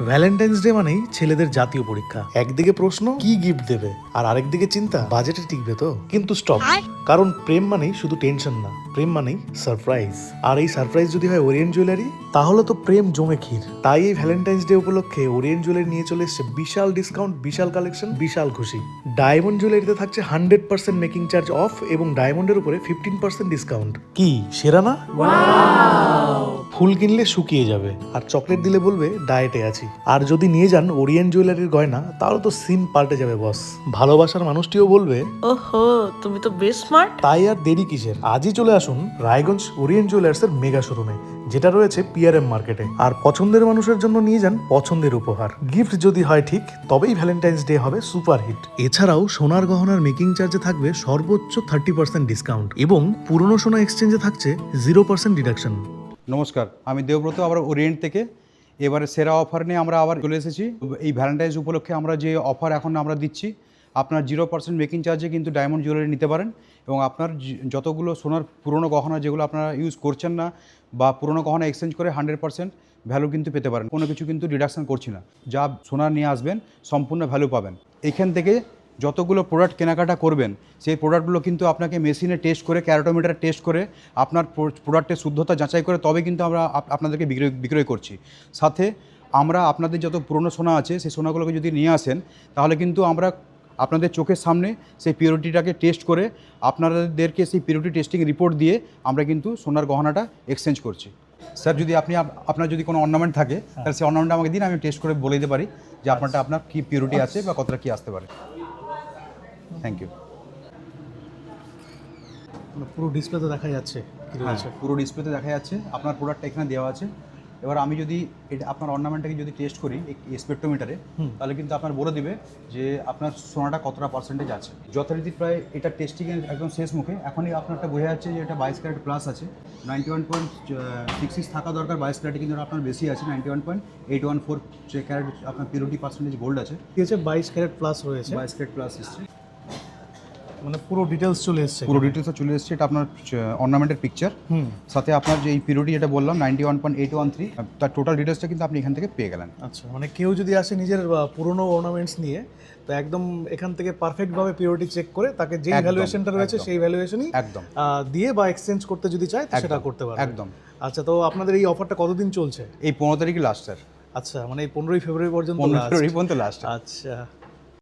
Valentine's day মানেই ছেলেদের জাতীয় পরীক্ষা। একদিকে প্রশ্ন কি গিফট দেবে, আর আরেকদিকে চিন্তা বাজেটে টিকবে তো। কিন্তু স্টপ, কারণ প্রেম মানেই শুধু টেনশন না, প্রেম মানেই সারপ্রাইজ। আর এই সারপ্রাইজ যদি হয় ওরিয়েন্ট জুয়েলারি, তাহলে তো প্রেম জমে ক্ষীর। তাই এই ভ্যালেন্টাইন্স ডে উপলক্ষে ওরিয়েন্ট জুয়েলারি নিয়ে চলে এসেছে বিশাল ডিসকাউন্ট, বিশাল কালেকশন, বিশাল খুশি। ডায়মন্ড জুয়েলারিতে থাকছে 100% মেকিং চার্জ অফ এবং ডায়মন্ডের উপরে 15% ডিসকাউন্ট। কি সেরা না? ফুল কিনলে শুকিয়ে যাবে, আর চকলেট দিলে বলবে ডায়েটে আছি। আর যদি নিয়ে যান ওরিয়েন্ট জুয়েলারির গয়না, তাহলে তো সিন পাল্টে যাবে বস। ভালোবাসার মানুষটিও বলবে ওহো, তুমি তো বেশ স্মার্ট। তাই আর দেরি কিসের, আজই চলে আসুন রায়গঞ্জ ওরিয়েন্ট জুয়েলার্সের মেগা শোরুমে, যেটা রয়েছে পিআরএম মার্কেটে। আর পছন্দের মানুষের জন্য নিয়ে যান পছন্দের উপহার। গিফট যদি হয় ঠিক, তবেই ভ্যালেন্টাইন্স ডে হবে সুপার হিট। এছাড়াও সোনার গহনার মেকিং চার্জে থাকবে সর্বোচ্চ 30% ডিসকাউন্ট এবং পুরনো সোনা এক্সচেঞ্জে থাকছে 0% ডিডাকশন। নমস্কার, আমি দেবব্রত, আবার ওরিয়েন্ট থেকে। এবারে সেরা অফার নিয়ে আমরা আবার চলে এসেছি। এই ভ্যালেন্টাইন্স উপলক্ষে আমরা যে অফার এখন আমরা দিচ্ছি, আপনার 0% মেকিং চার্জে কিন্তু ডায়মন্ড জুয়েলারি নিতে পারেন এবং আপনার যতগুলো সোনার পুরনো গহনা যেগুলো আপনারা ইউজ করছেন না বা পুরনো গহনা এক্সচেঞ্জ করে 100% ভ্যালু কিন্তু পেতে পারেন। কোনো কিছু কিন্তু ডিডাকশন করছি না, যা সোনা নিয়ে আসবেন সম্পূর্ণ ভ্যালু পাবেন। এখান থেকে যতগুলো প্রোডাক্ট কেনাকাটা করবেন, সেই প্রোডাক্টগুলো কিন্তু আপনাকে মেশিনে টেস্ট করে, ক্যারোটোমিটারে টেস্ট করে, আপনার প্রোডাক্টের শুদ্ধতা যাচাই করে তবে কিন্তু আমরা আপনাদেরকে বিক্রয় করছি। সাথে আমরা আপনাদের যত পুরনো সোনা আছে সেই সোনাগুলোকে যদি নিয়ে আসেন, তাহলে কিন্তু আমরা আপনাদের চোখের সামনে সেই পিউরিটিটাকে টেস্ট করে আপনাদেরকে সেই পিউরিটি টেস্টিং রিপোর্ট দিয়ে আমরা কিন্তু সোনার গহনাটা এক্সচেঞ্জ করছি। স্যার, যদি আপনার যদি কোনো অর্নামেন্ট থাকে, তাহলে সেই অর্নামেন্টটা আমাকে দিন, আমি টেস্ট করে বলে দিতে পারি যে আপনার কী পিউরিটি আছে বা কতটা কী আসতে পারে। Thank you. পুরো ডিসপ্লেতে দেখা যাচ্ছে কি রয়েছে। পুরো ডিসপ্লেতে দেখা যাচ্ছে আপনার প্রোডাক্টটা এখানে দেওয়া আছে। এবার আমি যদি এটা আপনার অর্নামেন্টটাকে যদি টেস্ট করি স্পেকট্রোমিটারে, তাহলে কিন্তু আপনার বলে দিবে যে আপনার সোনাটা কতটা পার্সেন্টেজ আছে। যথারীতি প্রায় এটা টেস্টিংয়ের একদম শেষ মুখে। এখনই আপনারটা বোঝা যাচ্ছে যে এটা 22 ক্যারেট প্লাস আছে। 91.66 থাকা দরকার, 22 ক্যারেটে কিন্তু আপনার বেশি আছে। 91.814 ক্যারেট আপনার পিউরিটি পার্সেন্টেজ গোল্ড আছে। কি হচ্ছে 22 ক্যারেট প্লাস রয়েছে, 22 ক্যারেট প্লাস এসছে, মানে পুরো ডিটেলস চলে এসেছে। পুরো ডিটেলসটা চলে এসেছে। এটা আপনার অর্নামেন্টের পিকচার, সাথে আপনার যে এই পিউরিটি যেটা বললাম 91.813, তার টোটাল ডিটেলসটা কিন্তু আপনি এখান থেকে পেয়ে গেলেন। আচ্ছা, মানে কেউ যদি আসে নিজের পুরনো অর্নামেন্টস নিয়ে, তো একদম এখান থেকে পারফেক্ট ভাবে পিউরিটি চেক করে তাকে যে ভ্যালুয়েশনটা রয়েছে সেই ভ্যালুয়েশনই একদম দিয়ে বা এক্সচেঞ্জ করতে যদি চায় তো সেটা করতে পারবে একদম। আচ্ছা, তো আপনাদের এই অফারটা কতদিন চলছে? এই 15 তারিখে লাস্ট, স্যার। আচ্ছা, মানে এই 15ই ফেব্রুয়ারি পর্যন্ত? 15 ফেব্রুয়ারি পর্যন্ত লাস্ট। আচ্ছা।